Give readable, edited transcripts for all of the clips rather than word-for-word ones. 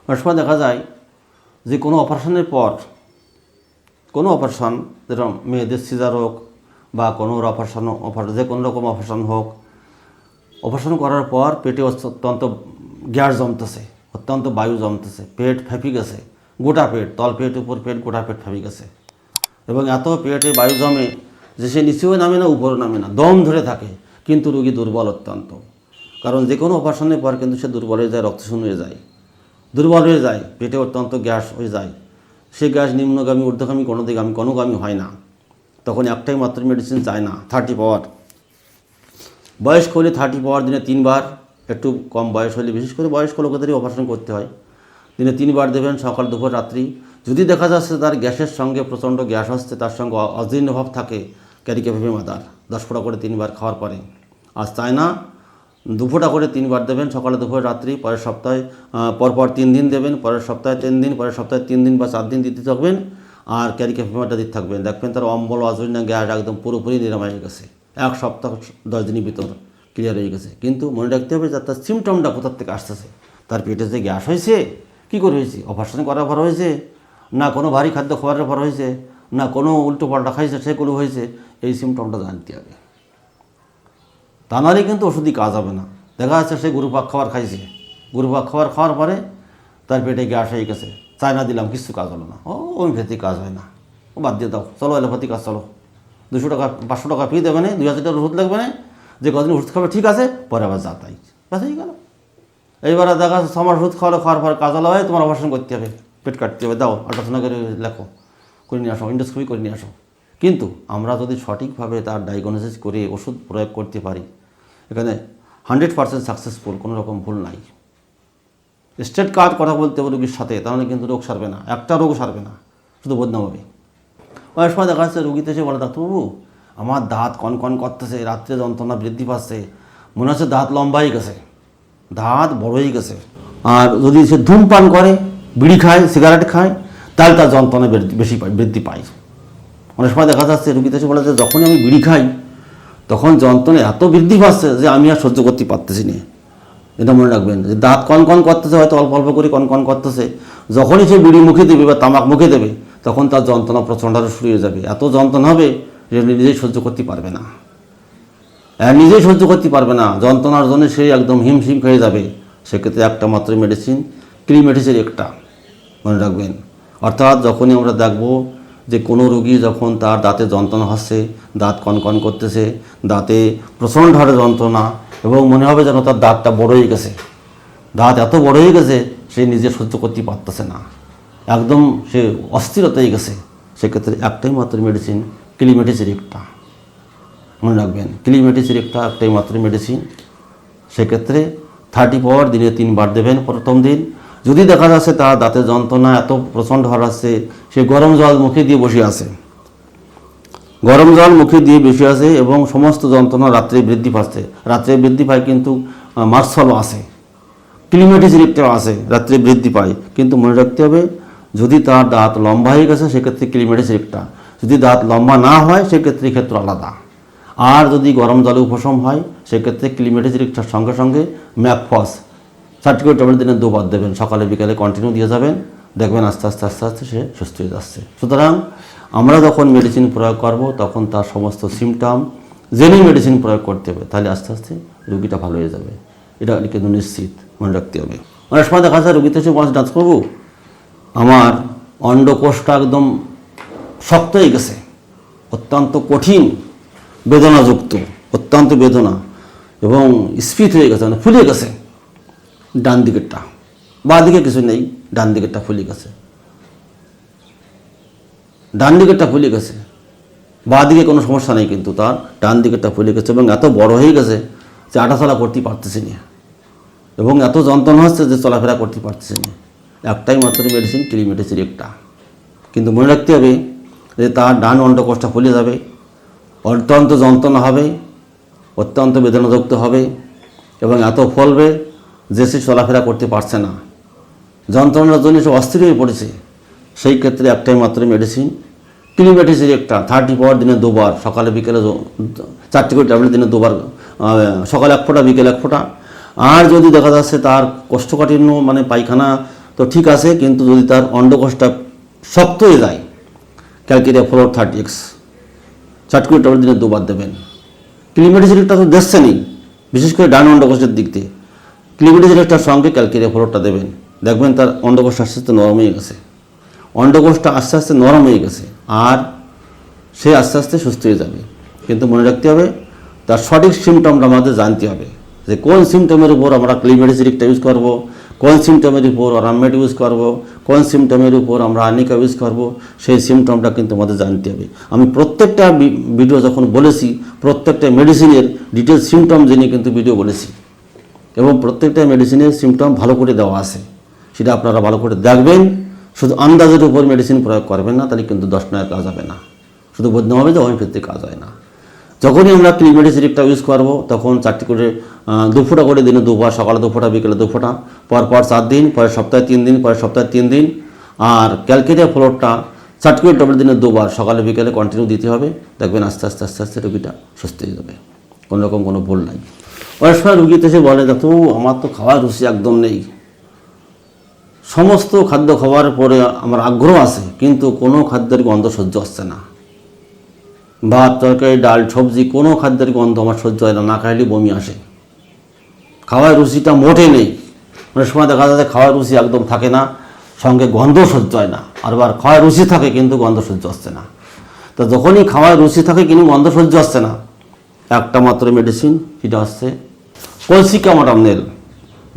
অনেক সময় দেখা যায় যে কোনো অপারেশনের পর কোনো অপারেশন, যেরকম মেয়েদের সিজার হোক বা কোনো যে কোনো রকম অপারেশন হোক, অপারেশন করার পর পেটে অত্যন্ত গ্যাস জমতেছে, অত্যন্ত বায়ু জমতেছে, পেট ফেঁপে গেছে, গোটা পেট, তল পেট উপর পেট গোটা পেট ফেঁপে গেছে এবং এত পেটে বায়ু জমে যে সে নিচেও নামে না উপরেও নামে না, দম ধরে থাকে, কিন্তু রোগী দুর্বল অত্যন্ত। কারণ যে কোনো অপারেশনের পর কিন্তু সে দুর্বল হয়ে যায়, রক্তশূন্য হয়ে যায়, দুর্বল হয়ে যায়, পেটে অত্যন্ত গ্যাস হয়ে যায়। সে গ্যাস নিম্নগামী ঊর্ধ্বগামী কোনোগামী হয় না। তখন একটাই মাত্র মেডিসিন চায় না, 30 পাওয়ার। বয়স্ক হলে 30 পাওয়ার দিনে 3 বার, একটু কম বয়স হলে, বিশেষ করে বয়স্ক লোকেদেরই অপারেশন করতে হয়, দিনে 3 বার দেবেন, সকাল দুপুর রাত্রি। যদি দেখা যাচ্ছে তার গ্যাসের সঙ্গে প্রচণ্ড গ্যাস হচ্ছে, তার সঙ্গে অজীর্ণভাব থাকে, ক্যারিক্যাফেপি মাদার 10 ফোঁটা করে 3 বার খাওয়ার পরে, আর চায় না 2 ফোঁটা করে 3 বার দেবেন, সকালে দুপুর রাত্রি। পরের সপ্তাহে পরপর 3 দিন দেবেন, পরের সপ্তাহে 3 দিন, পরের সপ্তাহে 3 দিন বা 4 দিন দিতে থাকবেন, আর ক্যারিক্যাফেপিমাটা দিতে থাকবেন। দেখবেন তার অম্বল অজীর্ণ গ্যাস একদম পুরোপুরি নিরাময় হয়ে গেছে, 1 সপ্তাহ 10 দিনের ভিতর ক্লিয়ার হয়ে গেছে। কিন্তু মনে রাখতে হবে যে তার সিমটমটা কোথার থেকে আসতেছে। তার পেটে যে গ্যাস হয়েছে, কী করে হয়েছে? অপারেশন করার পর হয়েছে, না কোনো ভারী খাদ্য খাওয়ার পর হয়েছে, না কোনো উল্টো পাল্টা খাইছে সেগুলো হয়েছে, এই সিমটমটা জানতে হবে। তা নাহলে কিন্তু ওষুধই কাজ হবে না। দেখা যাচ্ছে সে গুরুপাক খাবার খাইছে, গুরুপাক খাওয়ার পরে তার পেটে গ্যাস হয়ে গেছে, চায়না দিলাম, কিছু কাজ হলো না, হোমিওপ্যাথি কাজ হয় না, ও বাদ দিয়ে দাও, চলো অ্যালোপ্যাথি কাজ, চলো 200 টাকা 500 টাকা ফি দেবে না, 2000 টাকার ওষুধ লাগবে না, যে কদিন ওষুধ খাবে ঠিক আছে, পরে আবার যাতাই কাজ হয়ে গেল। এইবারে দেখা যাচ্ছে 6 মাস ওষুধ খাওয়ার পর কাজ হলো, হয় তোমার অপারেশন করতে হবে, পেট কাটতে হবে, দাও আল্ট্রাসাউন্ড করে লেখো, করে নিয়ে আসো, ইন্ডোস্কোপি করে নিয়ে আসো। কিন্তু আমরা যদি সঠিকভাবে তার ডায়াগনোসিস করে ওষুধ প্রয়োগ করতে পারি, এখানে 100% সাকসেসফুল, কোনো রকম ভুল নাই। স্ট্রেট কাট কথা বলতে হবে রোগীর সাথে, তাহলে কিন্তু রোগ সারবে না, একটা রোগ সারবে না, শুধু বদনাম হবে। অনেক সময় দেখা যাচ্ছে রোগীতে এসে বলে, ডাক্তারবাবু আমার দাঁত কনকন করতেছে, রাত্রে যন্ত্রণা বৃদ্ধি পাচ্ছে, মনে হচ্ছে দাঁত লম্বা হয়ে গেছে, দাঁত বড় হয়ে গেছে। আর যদি সে ধূমপান করে, বিড়ি খায়, সিগারেট খায়, তাহলে তার যন্ত্রণা বৃদ্ধি পায়। অনেক সময় দেখা যাচ্ছে রোগীতে এসে বলে যে যখনই আমি বিড়ি খাই তখন যন্ত্রণা এত বৃদ্ধি পাচ্ছে যে আমি আর সহ্য করতে পারতেছি না। এটা মনে রাখবেন যে দাঁত কনকন করতেছে, হয়তো অল্প অল্প করে কনকন করতেছে, যখনই সে বিড়ি মুখে দেবে বা তামাক মুখে দেবে তখন তার যন্ত্রণা প্রচণ্ড হারে শুরু হয়ে যাবে, এত যন্ত্রণা হবে যে নিজেই সহ্য করতে পারবে না, নিজেই সহ্য করতে পারবে না, যন্ত্রণার জন্য সে একদম হিমশিম হয়ে যাবে। সেক্ষেত্রে একটা মাত্র মেডিসিন, ক্রিমেটিসের একটা, মনে রাখবেন। অর্থাৎ যখনই আমরা দেখব যে কোনো রোগী যখন তার দাঁতে যন্ত্রণা হচ্ছে, দাঁত কনকন করতেছে, দাঁতে প্রচণ্ড হারে যন্ত্রণা এবং মনে হবে যেন তার দাঁতটা বড় হয়ে গেছে, দাঁত এত বড় হয়ে গেছে সে নিজে সহ্য করতে পারতেছে না, একদম সে অস্থিরতা হয়ে গেছে, সেক্ষেত্রে একটাই মাত্র মেডিসিন, ক্লিমেটিসের একটা, মনে রাখবেন। ক্লিমেটিসের একটাই মাত্র মেডিসিন। সেক্ষেত্রে 30 পাওয়ার দিনে 3 বার দেবেন প্রথম দিন। যদি দেখা যাচ্ছে তার দাঁতে যন্ত্রণা এত প্রচণ্ড হারাচ্ছে, সে গরম জল মুখে দিয়ে বসে আছে, গরম জল মুখে দিয়ে বসে আছে এবং সমস্ত যন্ত্রণা রাত্রে বৃদ্ধি পাচ্ছে, রাত্রে বৃদ্ধি পায় কিন্তু মার্সলও আছে, ক্লিমেটিসের একটাও আছে, রাত্রে বৃদ্ধি পায়। কিন্তু মনে রাখতে হবে যদি তার দাঁত লম্বা হয়ে গেছে সেক্ষেত্রে ক্লিমেটিসের একটা, যদি দাঁত লম্বা না হয় সেক্ষেত্রে ক্ষেত্র আলাদা। আর যদি গরম জলে উপশম হয় সেক্ষেত্রে ক্লিমেটিসের একটার সঙ্গে সঙ্গে ম্যাকফস 30 ট্যাবলেট দিনে 2 বার দেবেন, সকালে বিকালে কন্টিনিউ দিয়ে যাবেন, দেখবেন আস্তে আস্তে আস্তে আস্তে সে সুস্থ হয়ে যাচ্ছে। সুতরাং আমরা যখন মেডিসিন প্রয়োগ করব তখন তার সমস্ত সিমটম জেনে মেডিসিন প্রয়োগ করতে হবে, তাহলে আস্তে আস্তে রোগীটা ভালো হয়ে যাবে, এটা কিন্তু নিশ্চিত মনে রাখতে হবে। অনেক সময় দেখা যায় রোগীতে এসে বলছে, ডাক্তারবাবু আমার অন্ডকোষটা একদম শক্ত হয়ে গেছে, অত্যন্ত কঠিন বেদনাযুক্ত, অত্যন্ত বেদনা এবং স্ফীত হয়ে গেছে, মানে ফুলে গেছে, ডান দিকেরটা, বাঁ দিকে কিছু নেই, ডান দিকেরটা ফুলে গেছে, ডান দিকেরটা ফুলে গেছে, বাঁ দিকে কোনো সমস্যা নেই, কিন্তু তার ডান দিকেরটা ফুলে গেছে এবং এত বড় হয়ে গেছে যে হাঁটাচলা করতে পারতেছে না এবং এত যন্ত্রণা হচ্ছে যে চলাফেরা করতে পারতেছে না। একটাই মাত্র মেডিসিন, ক্লিমেটিসের একটা। কিন্তু মনে রাখতে হবে যে তার ডান অন্ডকোষটা ফুলে যাবে, অত্যন্ত যন্ত্রণা হবে, অত্যন্ত বেদনাযুক্ত হবে এবং এত ফলবে যে সে চলাফেরা করতে পারছে না, যন্ত্রণার জন্য সে অস্থির হয়ে পড়েছে। সেই ক্ষেত্রে একটাই মাত্র মেডিসিন, ক্লিমেটিসের একটা, 30 পাওয়ার দিনে 2 বার, সকালে বিকেলে 4টি করে ট্যাবলেট দিনে 2 বার, সকালে 1 ফোঁটা বিকেলে 1 ফোঁটা। আর যদি দেখা যাচ্ছে তার কোষ্ঠকাঠিন্য মানে পায়খানা তো ঠিক আছে, কিন্তু যদি তার অন্ডকোষটা শক্ত হয়ে যায়, ক্যালকেরিয়া ফ্লোর 30x 4 ট্যাবলেট দিনে 2 বার দেবেন। ক্লিমেডিসিলিকটা তো দেখছেনই, বিশেষ করে ডান অন্ডকোষের দিক দিয়ে ক্লিমেডিসিলিকটার সঙ্গে ক্যালকেরিয়া ফ্লোরটা দেবেন, দেখবেন তার অন্ডকোষটা আস্তে আস্তে নরম হয়ে গেছে, অন্ডকোষটা আস্তে আস্তে নরম হয়ে গেছে, আর সে আস্তে আস্তে সুস্থ হয়ে যাবে। কিন্তু মনে রাখতে হবে, তার সঠিক সিমটমটা আমাদের জানতে হবে, যে কোন সিমটমের উপর আমরা ক্লিমেডিসিলিকটা ইউজ করব, কোন সিমটমের উপর অরামমেট ইউজ করব, কোন সিমটমের উপর আমরা আর্নিকা ইউজ করব, সেই সিমটমটা কিন্তু আমাদের জানতে হবে। আমি প্রত্যেকটা ভিডিও যখন বলেছি, প্রত্যেকটা মেডিসিনের ডিটেলস সিমটম জেনে কিন্তু ভিডিও বলেছি, এবং প্রত্যেকটা মেডিসিনের সিমটম ভালো করে দেওয়া আছে, সেটা আপনারা ভালো করে দেখবেন। শুধু আন্দাজের উপর মেডিসিন প্রয়োগ করবেন না, তাহলে কিন্তু 10 নয় কাজ হবে না। শুধু বদনাম হবে যে হোমিওপ্যাথি কাজ হয় না। যখনই আমরা ক্লিমেডিসিলিকটা ইউজ করব, তখন 4টি করে 2 ফোঁটা করে দিনে 2 বার, সকালে 2 ফোঁটা, বিকেলে 2 ফোঁটা, পরপর 4 দিন, পরের সপ্তাহে 3 দিন, পরের সপ্তাহে 3 দিন। আর ক্যালকেরিয়া ফ্লোরটা 4 করে ট্যাবলেট দিনে 2 বার, সকালে বিকেলে কন্টিনিউ দিতে হবে। দেখবেন আস্তে আস্তে আস্তে আস্তে রোগীটা সুস্থ হয়ে যাবে, কোনো রকম কোনো ভুল নাই। অনেক সময় রুগীতে এসে বলে, দেখো আমার তো খাওয়ার রুচি একদম নেই, সমস্ত খাদ্য খাওয়ার পরে আমার আগ্রহ আছে, কিন্তু কোনো খাদ্যের গন্ধ সহ্য হচ্ছে না, ভাত তরকারি ডাল সবজি কোনো খাদ্যের গন্ধ আমার সহ্য হয় না, না খাইলে বমি আসে, খাওয়ার রুচিটা মোটে নেই। অনেক সময় দেখা যায় খাওয়ার রুচি একদম থাকে না, সঙ্গে গন্ধ সহ্য হয় না, আর খাওয়ার রুচি থাকে কিন্তু গন্ধ সহ্য হচ্ছে না। তো যখনই খাওয়ার রুচি থাকে কিন্তু গন্ধ সহ্য হচ্ছে না, একটা মাত্র মেডিসিন, সেটা হচ্ছে কলসিকাম অটামনেল।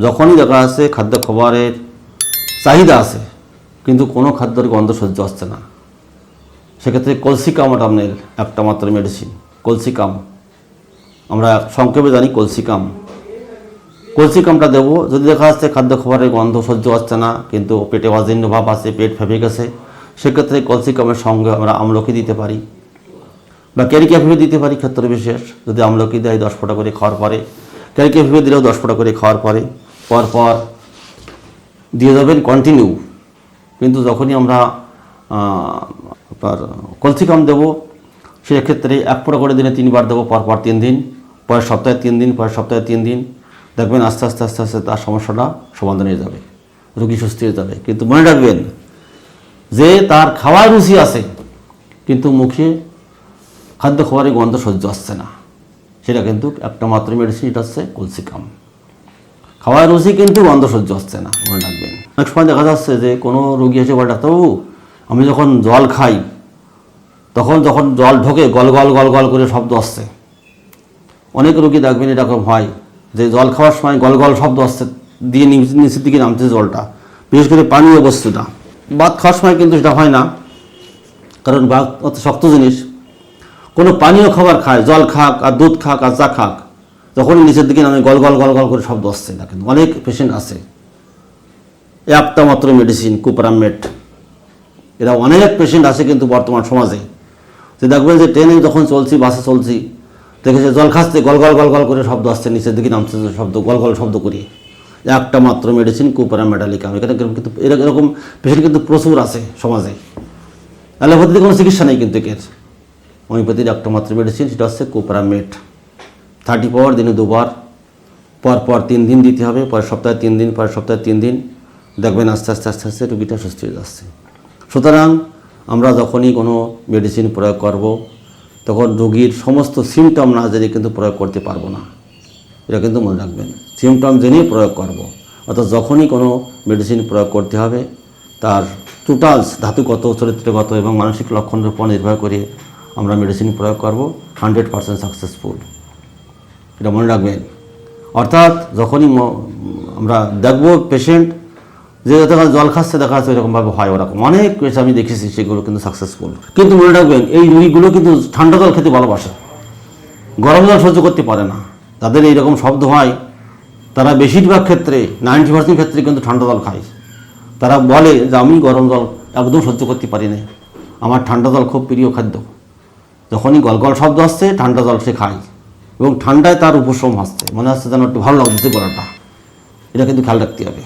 যখনই দেখা যাচ্ছে খাদ্য খাবারের চাহিদা আছে কিন্তু কোনো খাদ্যের গন্ধ সহ্য হচ্ছে না, সেক্ষেত্রে কলসিকাম অটামনেল একটা মাত্র মেডিসিন। কলসিকাম আমরা সংক্ষেপে জানি কলসিকাম। কলসিকামটা দেবো যদি দেখা যাচ্ছে খাদ্য খাবারের গন্ধ সহ্য হচ্ছে না, কিন্তু পেটে অজীর্ণ ভাব আছে, পেট ফেপে গেছে, সেক্ষেত্রে কলসিকামের সঙ্গে আমরা আমলকি দিতে পারি বা ক্যারিকা ফিবে দিতে পারি। ক্ষেত্র বিশেষ যদি আমলকি দেয় 10 ফোঁটা করে খাওয়ার পরে, ক্যারিকা ফিবে দিলেও 10 ফোঁটা করে খাওয়ার পরে পরপর দিয়ে যাবেন কন্টিনিউ। কিন্তু যখনই আমরা আপনার কলসিকাম দেবো, সেক্ষেত্রে 1 ফোঁটা করে দিনে 3 বার দেবো, পরপর 3 দিন, পরের সপ্তাহে 3 দিন, পরের সপ্তাহে 3 দিন। দেখবেন আস্তে আস্তে আস্তে আস্তে তার সমস্যাটা সমাধান হয়ে যাবে, রোগী সুস্থ হয়ে যাবে। কিন্তু মনে রাখবেন যে তার খাওয়ার রুচি আছে কিন্তু মুখে খাদ্য খাবারের গন্ধ সহ্য আসছে না, সেটা কিন্তু একটা মাত্র মেডিসিন, এটা হচ্ছে কলসিকাম। খাওয়ার রুচি কিন্তু গন্ধ সহ্য হচ্ছে না, মনে রাখবেন। অনেক সময় দেখা যাচ্ছে যে কোনো রোগী এসে বলে, ডাক্তারবাবু আমি যখন জল খাই তখন যখন জল ঢোকে গল গল গল গল করে শব্দ আসছে। অনেক রোগী দেখবেন এরকম হয় যে জল খাওয়ার সময় গল গল শব্দ আসছে, দিয়ে নিচের দিকে নামছে জলটা, বিশেষ করে পানীয় বস্তুটা। ভাত খাওয়ার সময় কিন্তু সেটা হয় না, কারণ ভাত অত শক্ত জিনিস। কোনো পানীয় খাবার খায়, জল খাক আর দুধ খাক আর চা খাক, যখনই নিচের দিকে নামে গল গল গল গল করে শব্দ আসছে না। কিন্তু অনেক পেশেন্ট আছে, একটা মাত্র মেডিসিন কুপারামেট। এরা অনেক পেশেন্ট আছে কিন্তু বর্তমান সমাজে, যে দেখবেন যে ট্রেনে যখন চলছি, বাসে চলছি, দেখেছে জল খাচ্ছে গল গল গল গল করে শব্দ আসছে, নিচের দিকে নামছে শব্দ গল গল শব্দ করি। একটা মাত্র মেডিসিন কুপারামেটালিকাম। এখানে কিন্তু এরকম পেশেন্ট কিন্তু প্রচুর আছে সমাজে। অ্যালোপ্যাথিতে কোনো চিকিৎসা নেই কিন্তু এর, হোমিওপ্যাথির একটা মাত্র মেডিসিন, সেটা হচ্ছে কুপারামেট। 30 পাওয়ার দিনে 2 বার, পরপর 3 দিন দিতে হবে, পরের সপ্তাহে 3 দিন, পরের সপ্তাহে 3 দিন। দেখবেন আস্তে আস্তে আস্তে আস্তে রোগীটা সুস্থ হয়ে যাচ্ছে। সুতরাং আমরা যখনই কোনো মেডিসিন প্রয়োগ করব, তখন রোগীর সমস্ত সিমটম না জেনে কিন্তু প্রয়োগ করতে পারবো না, এটা কিন্তু মনে রাখবেন। সিমটম জেনেই প্রয়োগ করব। অর্থাৎ যখনই কোনো মেডিসিন প্রয়োগ করতে হবে, তার টোটালস ধাতুগত, চরিত্রগত এবং মানসিক লক্ষণের উপর নির্ভর করে আমরা মেডিসিন প্রয়োগ করব, 100% সাকসেসফুল, এটা মনে রাখবেন। অর্থাৎ যখনই আমরা দেখব পেশেন্ট যে জল খাচ্ছে, দেখা যাচ্ছে এরকমভাবে হয়, ওরকম অনেক কেস আমি দেখেছি, সেগুলো কিন্তু সাকসেসফুল। কিন্তু মনে রাখবেন এই রোগীগুলো কিন্তু ঠান্ডা জল খেতে ভালোবাসে, গরম জল সহ্য করতে পারে না। তাদের এইরকম শব্দ হয়, তারা বেশিরভাগ ক্ষেত্রে 90% ক্ষেত্রে কিন্তু ঠান্ডা জল খায়। তারা বলে যে আমি গরম জল একদম সহ্য করতে পারি না, আমার ঠান্ডা জল খুব প্রিয় খাদ্য। যখনই গল গল শব্দ আসছে ঠান্ডা জল সে খায়, এবং ঠান্ডায় তার উপশম আসছে, মনে হচ্ছে যেন একটু ভালো লাগছে গলাটা। এটা কিন্তু খেয়াল রাখতে হবে।